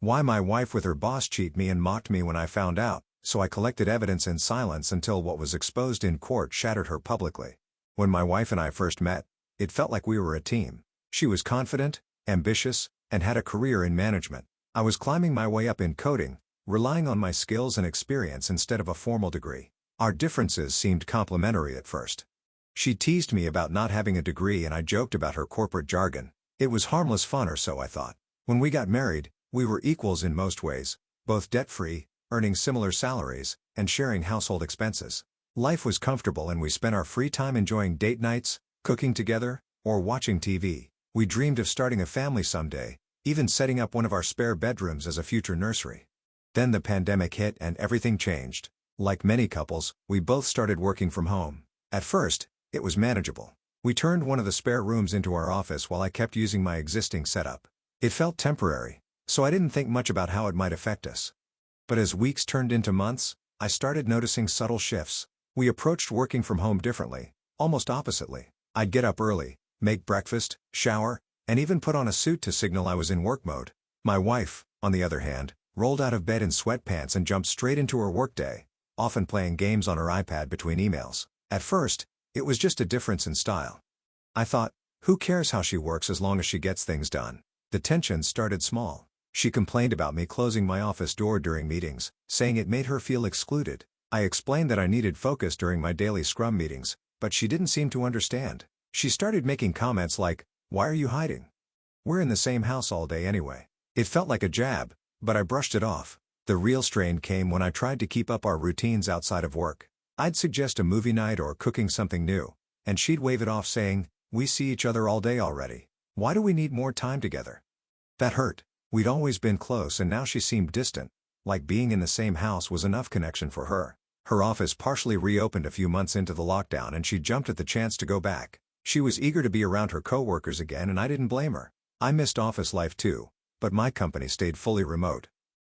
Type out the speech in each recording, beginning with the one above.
Why my wife with her boss cheat me and mocked me when I found out, so I collected evidence in silence until what was exposed in court shattered her publicly. When my wife and I first met, it felt like we were a team. She was confident, ambitious, and had a career in management. I was climbing my way up in coding, relying on my skills and experience instead of a formal degree. Our differences seemed complementary at first. She teased me about not having a degree and I joked about her corporate jargon. It was harmless fun, or so I thought. When we got married, we were equals in most ways, both debt-free, earning similar salaries, and sharing household expenses. Life was comfortable and we spent our free time enjoying date nights, cooking together, or watching TV. We dreamed of starting a family someday, even setting up one of our spare bedrooms as a future nursery. Then the pandemic hit and everything changed. Like many couples, we both started working from home. At first, it was manageable. We turned one of the spare rooms into our office while I kept using my existing setup. It felt temporary, so I didn't think much about how it might affect us. But as weeks turned into months, I started noticing subtle shifts. We approached working from home differently, almost oppositely. I'd get up early, make breakfast, shower, and even put on a suit to signal I was in work mode. My wife, on the other hand, rolled out of bed in sweatpants and jumped straight into her workday, often playing games on her iPad between emails. At first, it was just a difference in style. I thought, who cares how she works as long as she gets things done? The tension started small. She complained about me closing my office door during meetings, saying it made her feel excluded. I explained that I needed focus during my daily Scrum meetings, but she didn't seem to understand. She started making comments like, "Why are you hiding? We're in the same house all day anyway." It felt like a jab, but I brushed it off. The real strain came when I tried to keep up our routines outside of work. I'd suggest a movie night or cooking something new, and she'd wave it off saying, "We see each other all day already. Why do we need more time together?" That hurt. We'd always been close and now she seemed distant, like being in the same house was enough connection for her. Her office partially reopened a few months into the lockdown and she jumped at the chance to go back. She was eager to be around her coworkers again and I didn't blame her. I missed office life too, but my company stayed fully remote.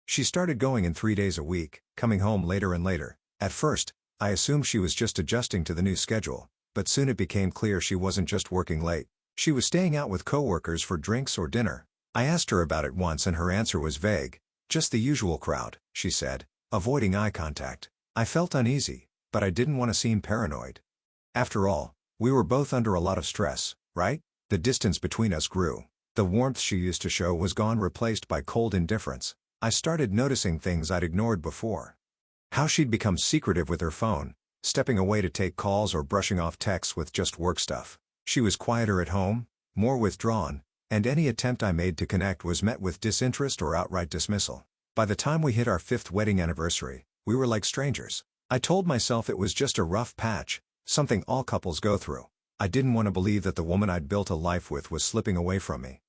She started going in 3 days a week, coming home later and later. At first, I assumed she was just adjusting to the new schedule, but soon it became clear she wasn't just working late. She was staying out with coworkers for drinks or dinner. I asked her about it once and her answer was vague. "Just the usual crowd," she said, avoiding eye contact. I felt uneasy, but I didn't want to seem paranoid. After all, we were both under a lot of stress, right? The distance between us grew. The warmth she used to show was gone, replaced by cold indifference. I started noticing things I'd ignored before. How she'd become secretive with her phone, stepping away to take calls or brushing off texts with just work stuff. She was quieter at home, more withdrawn, and any attempt I made to connect was met with disinterest or outright dismissal. By the time we hit our 5th wedding anniversary, we were like strangers. I told myself it was just a rough patch, something all couples go through. I didn't want to believe that the woman I'd built a life with was slipping away from me.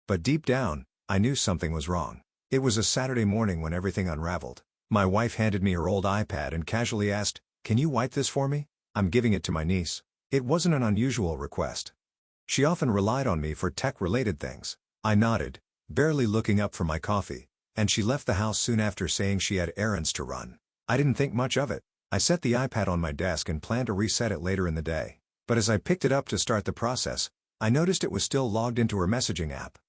But deep down, I knew something was wrong. It was a Saturday morning when everything unraveled. My wife handed me her old iPad and casually asked, "Can you wipe this for me? I'm giving it to my niece." It wasn't an unusual request. She often relied on me for tech-related things. I nodded, barely looking up from my coffee, and she left the house soon after saying she had errands to run. I didn't think much of it. I set the iPad on my desk and planned to reset it later in the day. But as I picked it up to start the process, I noticed it was still logged into her messaging app.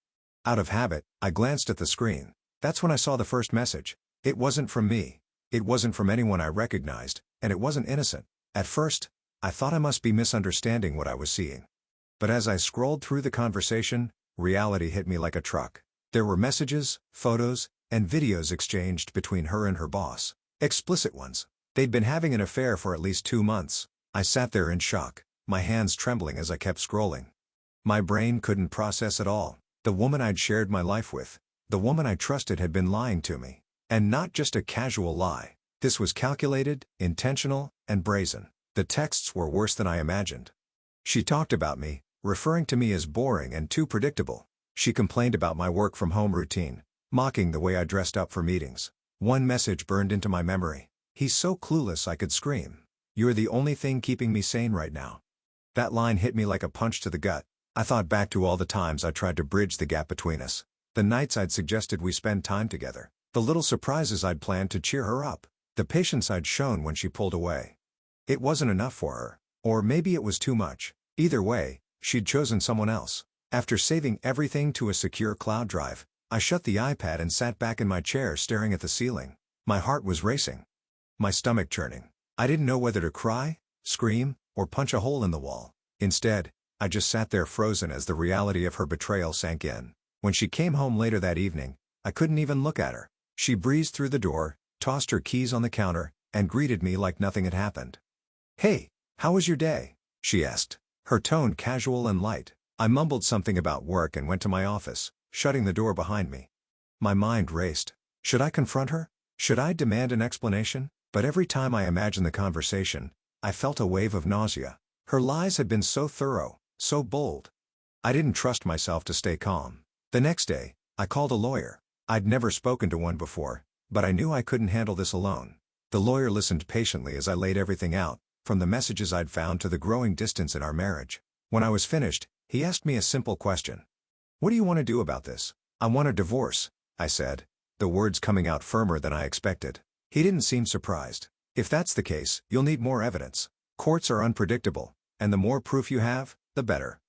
Out of habit, I glanced at the screen. That's when I saw the first message. It wasn't from me. It wasn't from anyone I recognized, and it wasn't innocent. At first, I thought I must be misunderstanding what I was seeing. But as I scrolled through the conversation, reality hit me like a truck. There were messages, photos, and videos exchanged between her and her boss. Explicit ones. They'd been having an affair for at least 2 months. I sat there in shock, my hands trembling as I kept scrolling. My brain couldn't process it all. The woman I'd shared my life with, the woman I trusted, had been lying to me. And not just a casual lie. This was calculated, intentional, and brazen. The texts were worse than I imagined. She talked about me, referring to me as boring and too predictable. She complained about my work from home routine, mocking the way I dressed up for meetings. One message burned into my memory. "He's so clueless I could scream. You're the only thing keeping me sane right now." That line hit me like a punch to the gut. I thought back to all the times I tried to bridge the gap between us. The nights I'd suggested we spend time together. The little surprises I'd planned to cheer her up. The patience I'd shown when she pulled away. It wasn't enough for her. Or maybe it was too much. Either way, she'd chosen someone else. After saving everything to a secure cloud drive, I shut the iPad and sat back in my chair staring at the ceiling. My heart was racing. My stomach churning. I didn't know whether to cry, scream, or punch a hole in the wall. Instead, I just sat there frozen as the reality of her betrayal sank in. When she came home later that evening, I couldn't even look at her. She breezed through the door, tossed her keys on the counter, and greeted me like nothing had happened. "Hey, how was your day?" she asked, her tone casual and light. I mumbled something about work and went to my office, shutting the door behind me. My mind raced. Should I confront her? Should I demand an explanation? But every time I imagined the conversation, I felt a wave of nausea. Her lies had been so thorough, so bold. I didn't trust myself to stay calm. The next day, I called a lawyer. I'd never spoken to one before, but I knew I couldn't handle this alone. The lawyer listened patiently as I laid everything out, from the messages I'd found to the growing distance in our marriage. When I was finished, he asked me a simple question. "What do you want to do about this?" "I want a divorce," I said, the words coming out firmer than I expected. He didn't seem surprised. "If that's the case, you'll need more evidence. Courts are unpredictable, and the more proof you have, the better.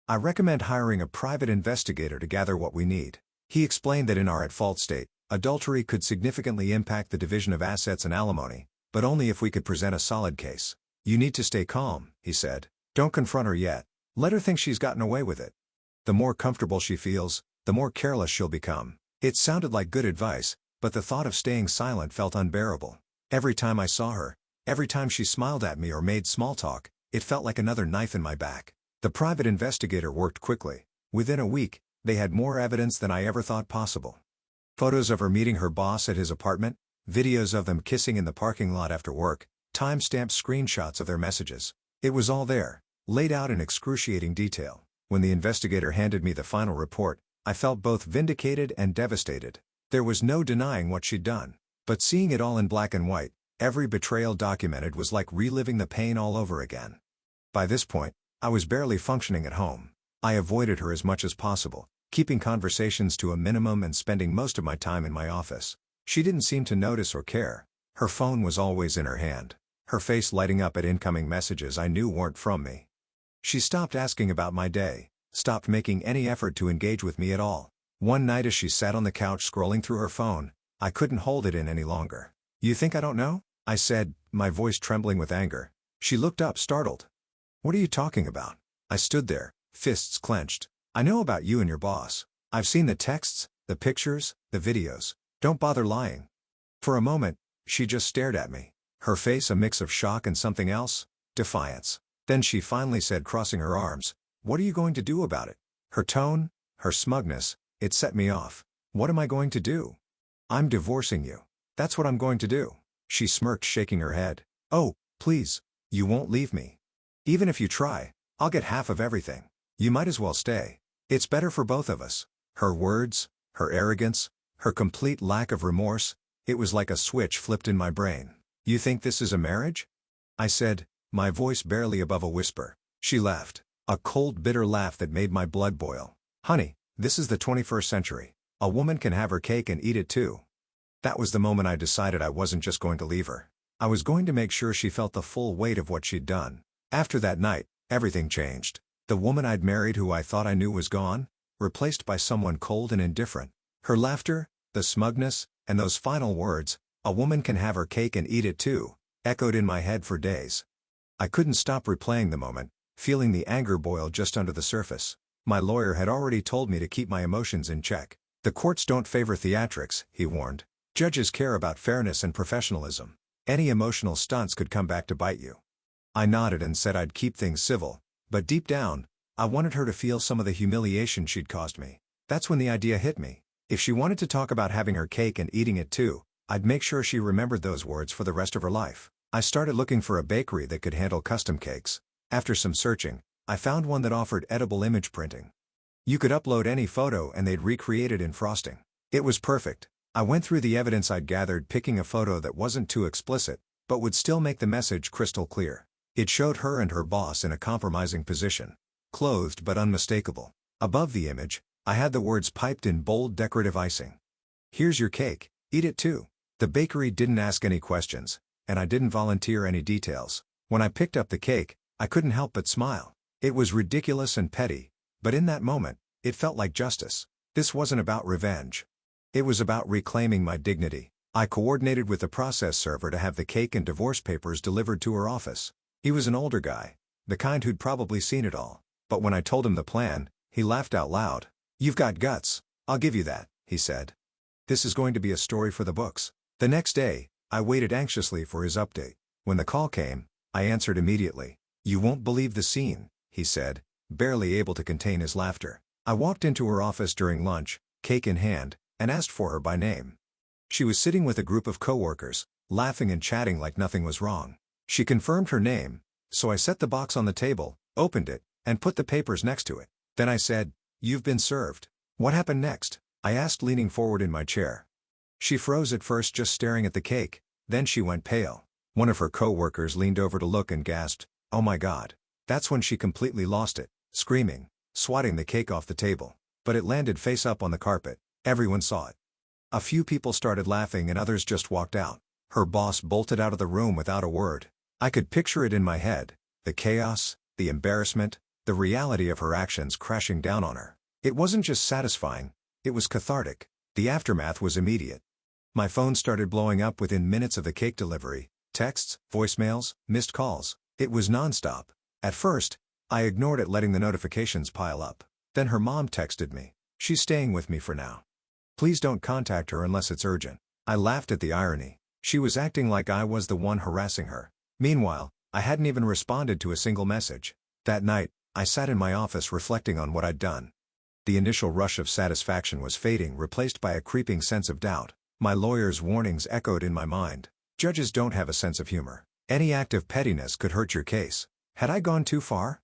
I recommend hiring a private investigator to gather what we need." He explained that in our at-fault state, adultery could significantly impact the division of assets and alimony, but only if we could present a solid case. "You need to stay calm," he said. "Don't confront her yet. Let her think she's gotten away with it. The more comfortable she feels, the more careless she'll become." It sounded like good advice, but the thought of staying silent felt unbearable. Every time I saw her, every time she smiled at me or made small talk, it felt like another knife in my back. The private investigator worked quickly. Within a week, they had more evidence than I ever thought possible. Photos of her meeting her boss at his apartment, videos of them kissing in the parking lot after work, time-stamped screenshots of their messages. It was all there, laid out in excruciating detail. When the investigator handed me the final report, I felt both vindicated and devastated. There was no denying what she'd done. But seeing it all in black and white, every betrayal documented, was like reliving the pain all over again. By this point, I was barely functioning at home. I avoided her as much as possible, keeping conversations to a minimum and spending most of my time in my office. She didn't seem to notice or care. Her phone was always in her hand, her face lighting up at incoming messages I knew weren't from me. She stopped asking about my day, stopped making any effort to engage with me at all. One night as she sat on the couch scrolling through her phone, I couldn't hold it in any longer. "You think I don't know?" I said, my voice trembling with anger. She looked up, startled. "What are you talking about?" I stood there, fists clenched. "I know about you and your boss. I've seen the texts, the pictures, the videos. Don't bother lying." For a moment, she just stared at me, her face a mix of shock and something else, defiance. Then she finally said, crossing her arms, "What are you going to do about it?" Her tone, her smugness, it set me off. "What am I going to do?" "I'm divorcing you. That's what I'm going to do." She smirked, shaking her head. "Oh, please, you won't leave me. Even if you try, I'll get half of everything. You might as well stay. It's better for both of us." Her words, her arrogance, her complete lack of remorse, it was like a switch flipped in my brain. "You think this is a marriage?" I said, my voice barely above a whisper. She laughed, a cold, bitter laugh that made my blood boil. "Honey, this is the 21st century. A woman can have her cake and eat it too." That was the moment I decided I wasn't just going to leave her. I was going to make sure she felt the full weight of what she'd done. After that night, everything changed. The woman I'd married, who I thought I knew, was gone, replaced by someone cold and indifferent. Her laughter, the smugness, and those final words, "A woman can have her cake and eat it too," echoed in my head for days. I couldn't stop replaying the moment, feeling the anger boil just under the surface. My lawyer had already told me to keep my emotions in check. "The courts don't favor theatrics," he warned. "Judges care about fairness and professionalism. Any emotional stunts could come back to bite you." I nodded and said I'd keep things civil, but deep down, I wanted her to feel some of the humiliation she'd caused me. That's when the idea hit me. If she wanted to talk about having her cake and eating it too, I'd make sure she remembered those words for the rest of her life. I started looking for a bakery that could handle custom cakes. After some searching, I found one that offered edible image printing. You could upload any photo and they'd recreate it in frosting. It was perfect. I went through the evidence I'd gathered, picking a photo that wasn't too explicit, but would still make the message crystal clear. It showed her and her boss in a compromising position, clothed but unmistakable. Above the image, I had the words piped in bold decorative icing. "Here's your cake, eat it too." The bakery didn't ask any questions, and I didn't volunteer any details. When I picked up the cake, I couldn't help but smile. It was ridiculous and petty, but in that moment, it felt like justice. This wasn't about revenge. It was about reclaiming my dignity. I coordinated with the process server to have the cake and divorce papers delivered to her office. He was an older guy, the kind who'd probably seen it all. But when I told him the plan, he laughed out loud. "You've got guts, I'll give you that," he said. "This is going to be a story for the books." The next day, I waited anxiously for his update. When the call came, I answered immediately. "You won't believe the scene," he said, barely able to contain his laughter. I walked into her office during lunch, cake in hand, and asked for her by name. She was sitting with a group of coworkers, laughing and chatting like nothing was wrong. She confirmed her name, so I set the box on the table, opened it, and put the papers next to it. Then I said, "You've been served." "What happened next?" I asked, leaning forward in my chair. She froze at first, just staring at the cake, then she went pale. One of her co-workers leaned over to look and gasped, "Oh my God." That's when she completely lost it, screaming, swatting the cake off the table. But it landed face up on the carpet. Everyone saw it. A few people started laughing and others just walked out. Her boss bolted out of the room without a word. I could picture it in my head, the chaos, the embarrassment, the reality of her actions crashing down on her. It wasn't just satisfying, it was cathartic. The aftermath was immediate. My phone started blowing up within minutes of the cake delivery. Texts, voicemails, missed calls. It was nonstop. At first, I ignored it, letting the notifications pile up. Then her mom texted me. "She's staying with me for now. Please don't contact her unless it's urgent." I laughed at the irony. She was acting like I was the one harassing her. Meanwhile, I hadn't even responded to a single message. That night, I sat in my office reflecting on what I'd done. The initial rush of satisfaction was fading, replaced by a creeping sense of doubt. My lawyer's warnings echoed in my mind. Judges don't have a sense of humor. Any act of pettiness could hurt your case. Had I gone too far?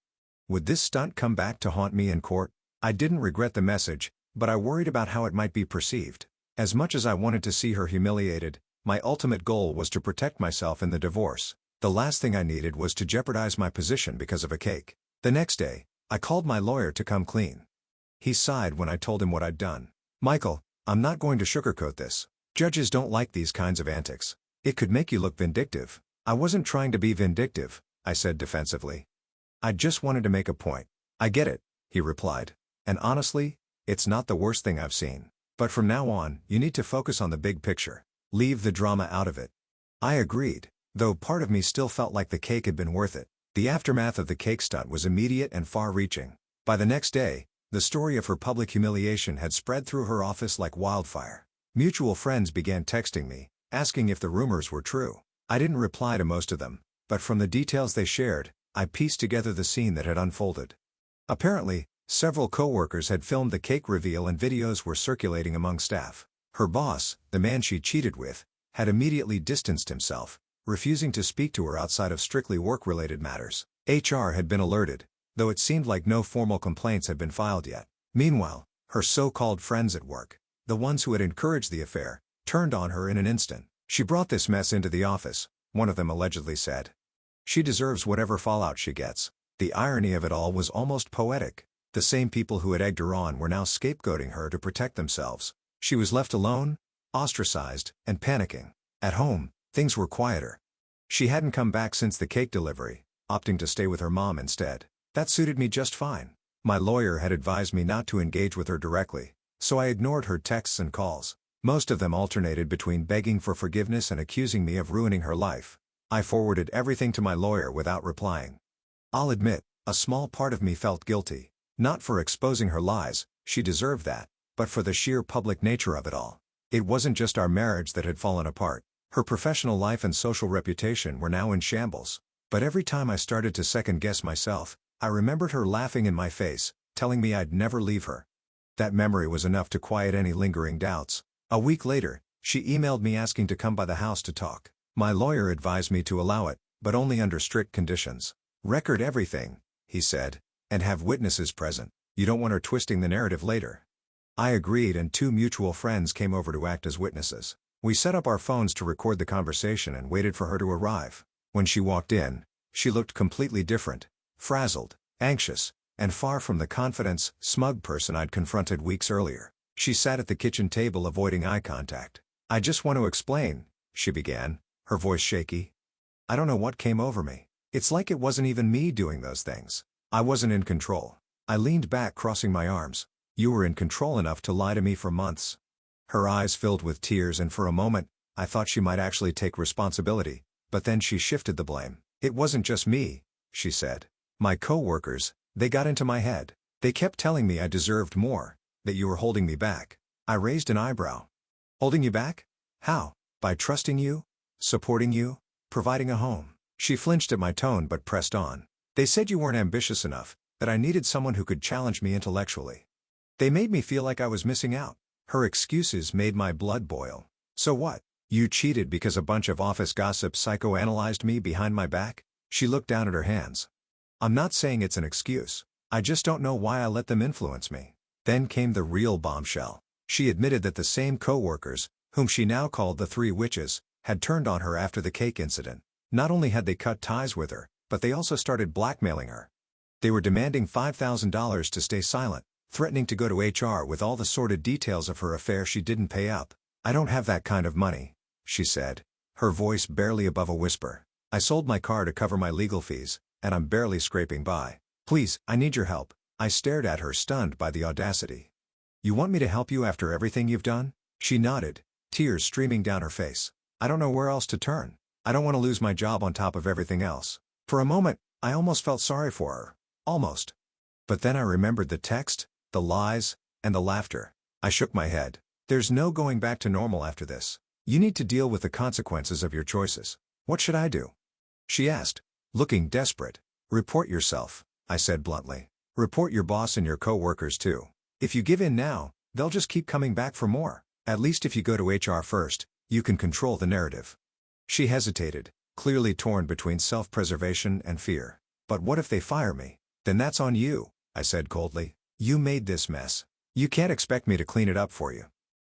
Would this stunt come back to haunt me in court? I didn't regret the message, but I worried about how it might be perceived. As much as I wanted to see her humiliated, my ultimate goal was to protect myself in the divorce. The last thing I needed was to jeopardize my position because of a cake. The next day, I called my lawyer to come clean. He sighed when I told him what I'd done. "Michael, I'm not going to sugarcoat this. Judges don't like these kinds of antics. It could make you look vindictive." "I wasn't trying to be vindictive," I said defensively. "I just wanted to make a point." "I get it," he replied. "And honestly, it's not the worst thing I've seen. But from now on, you need to focus on the big picture. Leave the drama out of it." I agreed, though part of me still felt like the cake had been worth it. The aftermath of the cake stunt was immediate and far-reaching. By the next day, the story of her public humiliation had spread through her office like wildfire. Mutual friends began texting me, asking if the rumors were true. I didn't reply to most of them, but from the details they shared, I pieced together the scene that had unfolded. Apparently, several coworkers had filmed the cake reveal and videos were circulating among staff. Her boss, the man she cheated with, had immediately distanced himself, refusing to speak to her outside of strictly work-related matters. HR had been alerted, though it seemed like no formal complaints had been filed yet. Meanwhile, her so-called friends at work, the ones who had encouraged the affair, turned on her in an instant. "She brought this mess into the office," one of them allegedly said. "She deserves whatever fallout she gets." The irony of it all was almost poetic. The same people who had egged her on were now scapegoating her to protect themselves. She was left alone, ostracized, and panicking. At home, things were quieter. She hadn't come back since the cake delivery, opting to stay with her mom instead. That suited me just fine. My lawyer had advised me not to engage with her directly, so I ignored her texts and calls. Most of them alternated between begging for forgiveness and accusing me of ruining her life. I forwarded everything to my lawyer without replying. I'll admit, a small part of me felt guilty. Not for exposing her lies, she deserved that, but for the sheer public nature of it all. It wasn't just our marriage that had fallen apart. Her professional life and social reputation were now in shambles. But every time I started to second-guess myself, I remembered her laughing in my face, telling me I'd never leave her. That memory was enough to quiet any lingering doubts. A week later, she emailed me asking to come by the house to talk. My lawyer advised me to allow it, but only under strict conditions. "Record everything," he said, "and have witnesses present. You don't want her twisting the narrative later." I agreed, and two mutual friends came over to act as witnesses. We set up our phones to record the conversation and waited for her to arrive. When she walked in, she looked completely different, frazzled, anxious, and far from the confident, smug person I'd confronted weeks earlier. She sat at the kitchen table avoiding eye contact. "I just want to explain," she began, her voice shaky. "I don't know what came over me. It's like it wasn't even me doing those things. I wasn't in control." I leaned back, crossing my arms. You were in control enough to lie to me for months." Her eyes filled with tears, and for a moment, I thought she might actually take responsibility, but then she shifted the blame. "It wasn't just me," she said. "My co-workers, they got into my head. They kept telling me I deserved more, that you were holding me back." I raised an eyebrow. "Holding you back? How? By trusting you? Supporting you? Providing a home?" She flinched at my tone but pressed on. "They said you weren't ambitious enough, that I needed someone who could challenge me intellectually. They made me feel like I was missing out." Her excuses made my blood boil. "So what? You cheated because a bunch of office gossip psychoanalyzed me behind my back?" She looked down at her hands. "I'm not saying it's an excuse. I just don't know why I let them influence me." Then came the real bombshell. She admitted that the same co-workers, whom she now called the Three Witches, had turned on her after the cake incident. Not only had they cut ties with her, but they also started blackmailing her. They were demanding $5,000 to stay silent, threatening to go to HR with all the sordid details of her affair she didn't pay up. "I don't have that kind of money," she said, her voice barely above a whisper. "I sold my car to cover my legal fees, and I'm barely scraping by. Please, I need your help." I stared at her, stunned by the audacity. "You want me to help you after everything you've done?" She nodded, tears streaming down her face. "I don't know where else to turn. I don't want to lose my job on top of everything else." For a moment, I almost felt sorry for her. Almost. But then I remembered the text, the lies, and the laughter. I shook my head. "There's no going back to normal after this. You need to deal with the consequences of your choices." "What should I do?" she asked, looking desperate. "Report yourself," I said bluntly. "Report your boss and your co-workers too. If you give in now, they'll just keep coming back for more. At least if you go to HR first, you can control the narrative." She hesitated, clearly torn between self-preservation and fear. "But what if they fire me?" "Then that's on you," I said coldly. "You made this mess. You can't expect me to clean it up for you."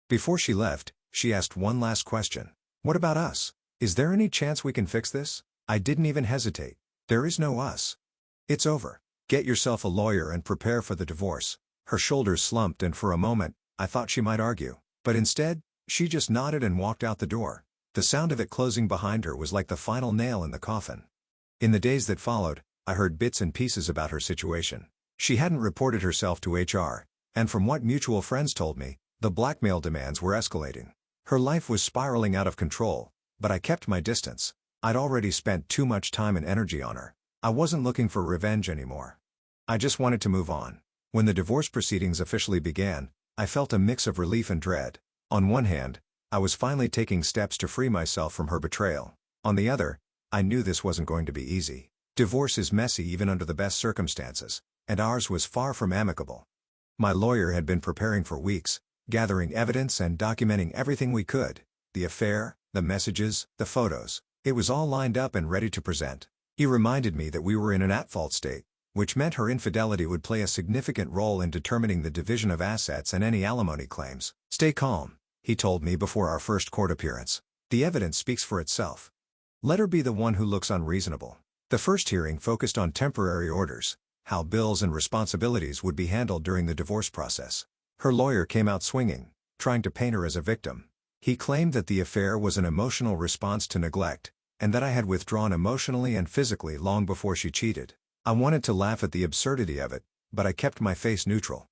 Before she left, she asked one last question. "What about us? Is there any chance we can fix this?" I didn't even hesitate. "There is no us. It's over. Get yourself a lawyer and prepare for the divorce." Her shoulders slumped, and for a moment, I thought she might argue. But instead, she just nodded and walked out the door. The sound of it closing behind her was like the final nail in the coffin. In the days that followed, I heard bits and pieces about her situation. She hadn't reported herself to HR, and from what mutual friends told me, the blackmail demands were escalating. Her life was spiraling out of control, but I kept my distance. I'd already spent too much time and energy on her. I wasn't looking for revenge anymore. I just wanted to move on. When the divorce proceedings officially began, I felt a mix of relief and dread. On one hand, I was finally taking steps to free myself from her betrayal. On the other, I knew this wasn't going to be easy. Divorce is messy even under the best circumstances, and ours was far from amicable. My lawyer had been preparing for weeks, gathering evidence and documenting everything we could: the affair, the messages, the photos. It was all lined up and ready to present. He reminded me that we were in an at-fault state, which meant her infidelity would play a significant role in determining the division of assets and any alimony claims. "Stay calm," he told me before our first court appearance. "The evidence speaks for itself. Let her be the one who looks unreasonable." The first hearing focused on temporary orders, how bills and responsibilities would be handled during the divorce process. Her lawyer came out swinging, trying to paint her as a victim. He claimed that the affair was an emotional response to neglect, and that I had withdrawn emotionally and physically long before she cheated. I wanted to laugh at the absurdity of it, but I kept my face neutral.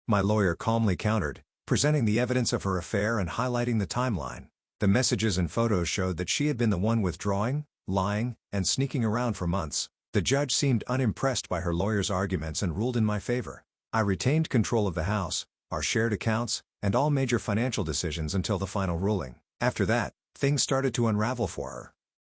My lawyer calmly countered, presenting the evidence of her affair and highlighting the timeline. The messages and photos showed that she had been the one withdrawing, lying, and sneaking around for months. The judge seemed unimpressed by her lawyer's arguments and ruled in my favor. I retained control of the house, our shared accounts, and all major financial decisions until the final ruling. After that, things started to unravel for her.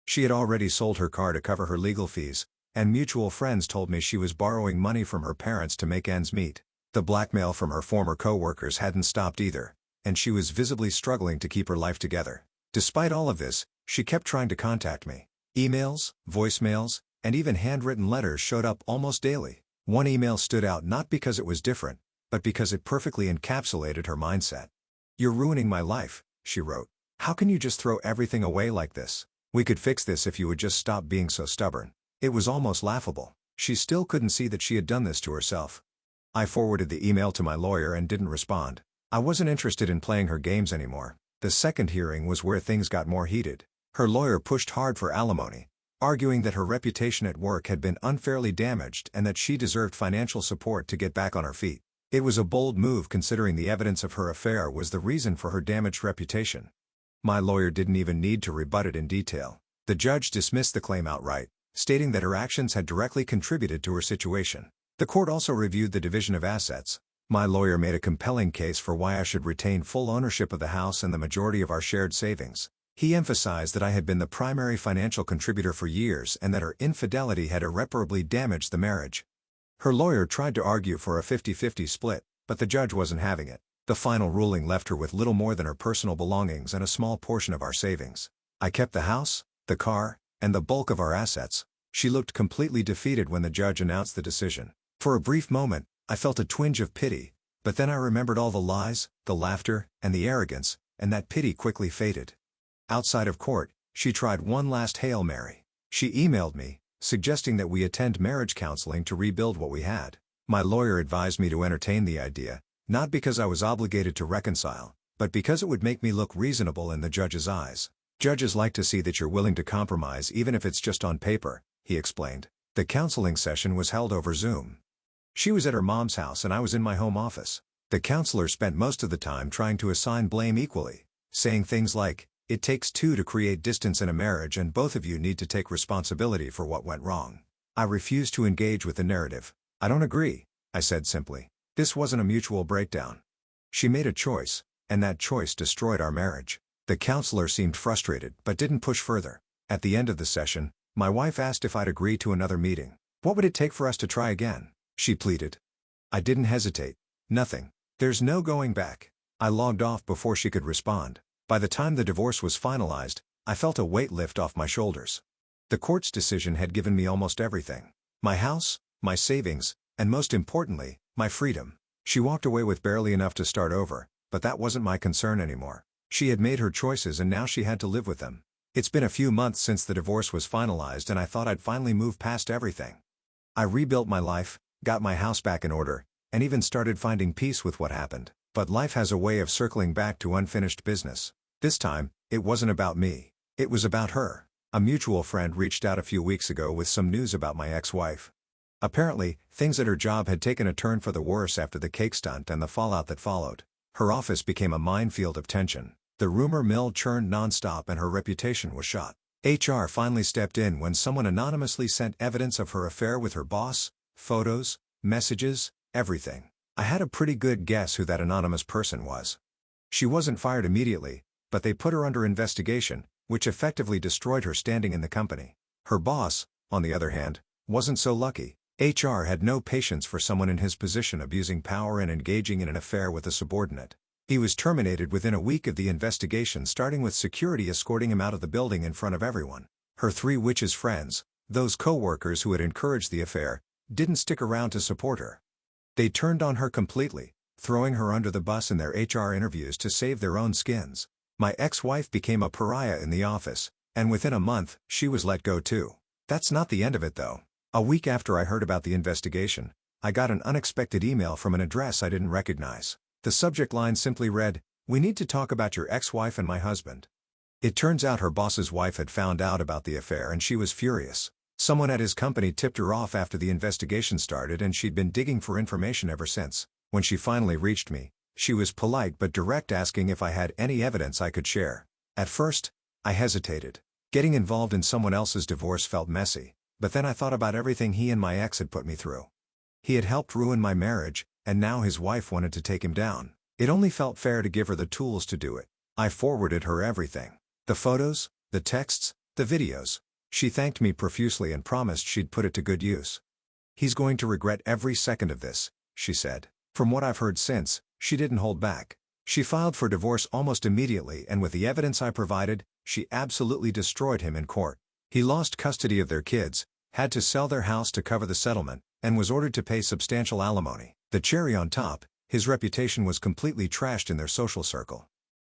She had already sold her car to cover her legal fees, and mutual friends told me she was borrowing money from her parents to make ends meet. The blackmail from her former co-workers hadn't stopped either, and she was visibly struggling to keep her life together. Despite all of this, she kept trying to contact me. Emails, voicemails, and even handwritten letters showed up almost daily. One email stood out not because it was different, but because it perfectly encapsulated her mindset. "You're ruining my life," she wrote. "How can you just throw everything away like this? We could fix this if you would just stop being so stubborn." It was almost laughable. She still couldn't see that she had done this to herself. I forwarded the email to my lawyer and didn't respond. I wasn't interested in playing her games anymore. The second hearing was where things got more heated. Her lawyer pushed hard for alimony, arguing that her reputation at work had been unfairly damaged and that she deserved financial support to get back on her feet. It was a bold move considering the evidence of her affair was the reason for her damaged reputation. My lawyer didn't even need to rebut it in detail. The judge dismissed the claim outright, stating that her actions had directly contributed to her situation. The court also reviewed the division of assets. My lawyer made a compelling case for why I should retain full ownership of the house and the majority of our shared savings. He emphasized that I had been the primary financial contributor for years and that her infidelity had irreparably damaged the marriage. Her lawyer tried to argue for a 50-50 split, but the judge wasn't having it. The final ruling left her with little more than her personal belongings and a small portion of our savings. I kept the house, the car, and the bulk of our assets. She looked completely defeated when the judge announced the decision. For a brief moment, I felt a twinge of pity, but then I remembered all the lies, the laughter, and the arrogance, and that pity quickly faded. Outside of court, she tried one last Hail Mary. She emailed me, suggesting that we attend marriage counseling to rebuild what we had. My lawyer advised me to entertain the idea, not because I was obligated to reconcile, but because it would make me look reasonable in the judge's eyes. Judges like to see that you're willing to compromise even if it's just on paper, he explained. The counseling session was held over Zoom. She was at her mom's house and I was in my home office. The counselor spent most of the time trying to assign blame equally, saying things like, "It takes two to create distance in a marriage and both of you need to take responsibility for what went wrong." I refused to engage with the narrative. "I don't agree," I said simply. "This wasn't a mutual breakdown. She made a choice, and that choice destroyed our marriage." The counselor seemed frustrated but didn't push further. At the end of the session, my wife asked if I'd agree to another meeting. "What would it take for us to try again?" she pleaded. I didn't hesitate. "Nothing. There's no going back." I logged off before she could respond. By the time the divorce was finalized, I felt a weight lift off my shoulders. The court's decision had given me almost everything. My house, my savings, and most importantly, my freedom. She walked away with barely enough to start over, but that wasn't my concern anymore. She had made her choices and now she had to live with them. It's been a few months since the divorce was finalized and I thought I'd finally move past everything. I rebuilt my life, got my house back in order, and even started finding peace with what happened. But life has a way of circling back to unfinished business. This time, it wasn't about me. It was about her. A mutual friend reached out a few weeks ago with some news about my ex-wife. Apparently, things at her job had taken a turn for the worse after the cake stunt and the fallout that followed. Her office became a minefield of tension. The rumor mill churned nonstop and her reputation was shot. HR finally stepped in when someone anonymously sent evidence of her affair with her boss, photos, messages, everything. I had a pretty good guess who that anonymous person was. She wasn't fired immediately, but they put her under investigation, which effectively destroyed her standing in the company. Her boss, on the other hand, wasn't so lucky. HR had no patience for someone in his position abusing power and engaging in an affair with a subordinate. He was terminated within a week of the investigation, starting with security escorting him out of the building in front of everyone. Her three witches' friends, those co-workers who had encouraged the affair, didn't stick around to support her. They turned on her completely, throwing her under the bus in their HR interviews to save their own skins. My ex-wife became a pariah in the office, and within a month, she was let go too. That's not the end of it though. A week after I heard about the investigation, I got an unexpected email from an address I didn't recognize. The subject line simply read, "We need to talk about your ex-wife and my husband." It turns out her boss's wife had found out about the affair and she was furious. Someone at his company tipped her off after the investigation started and she'd been digging for information ever since. When she finally reached me, she was polite but direct, asking if I had any evidence I could share. At first, I hesitated. Getting involved in someone else's divorce felt messy, but then I thought about everything he and my ex had put me through. He had helped ruin my marriage, and now his wife wanted to take him down. It only felt fair to give her the tools to do it. I forwarded her everything. The photos, the texts, the videos. She thanked me profusely and promised she'd put it to good use. "He's going to regret every second of this," she said. From what I've heard since, she didn't hold back. She filed for divorce almost immediately, and with the evidence I provided, she absolutely destroyed him in court. He lost custody of their kids, had to sell their house to cover the settlement, and was ordered to pay substantial alimony. The cherry on top, his reputation was completely trashed in their social circle.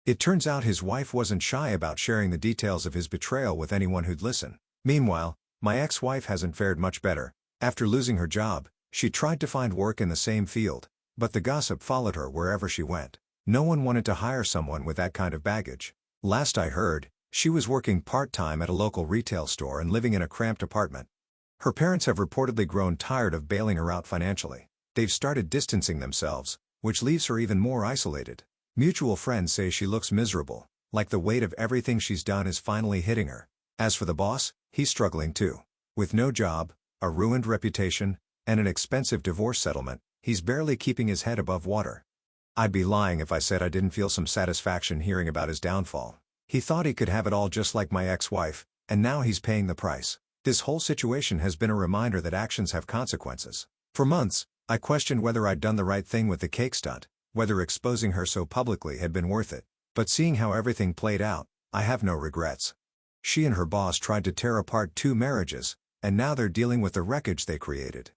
It turns out his wife wasn't shy about sharing the details of his betrayal with anyone who'd listen. Meanwhile, my ex-wife hasn't fared much better. After losing her job, she tried to find work in the same field, but the gossip followed her wherever she went. No one wanted to hire someone with that kind of baggage. Last I heard, she was working part-time at a local retail store and living in a cramped apartment. Her parents have reportedly grown tired of bailing her out financially. They've started distancing themselves, which leaves her even more isolated. Mutual friends say she looks miserable, like the weight of everything she's done is finally hitting her. As for the boss, he's struggling too. With no job, a ruined reputation, and an expensive divorce settlement, he's barely keeping his head above water. I'd be lying if I said I didn't feel some satisfaction hearing about his downfall. He thought he could have it all just like my ex-wife, and now he's paying the price. This whole situation has been a reminder that actions have consequences. For months, I questioned whether I'd done the right thing with the cake stunt, whether exposing her so publicly had been worth it. But seeing how everything played out, I have no regrets. She and her boss tried to tear apart 2 marriages, and now they're dealing with the wreckage they created.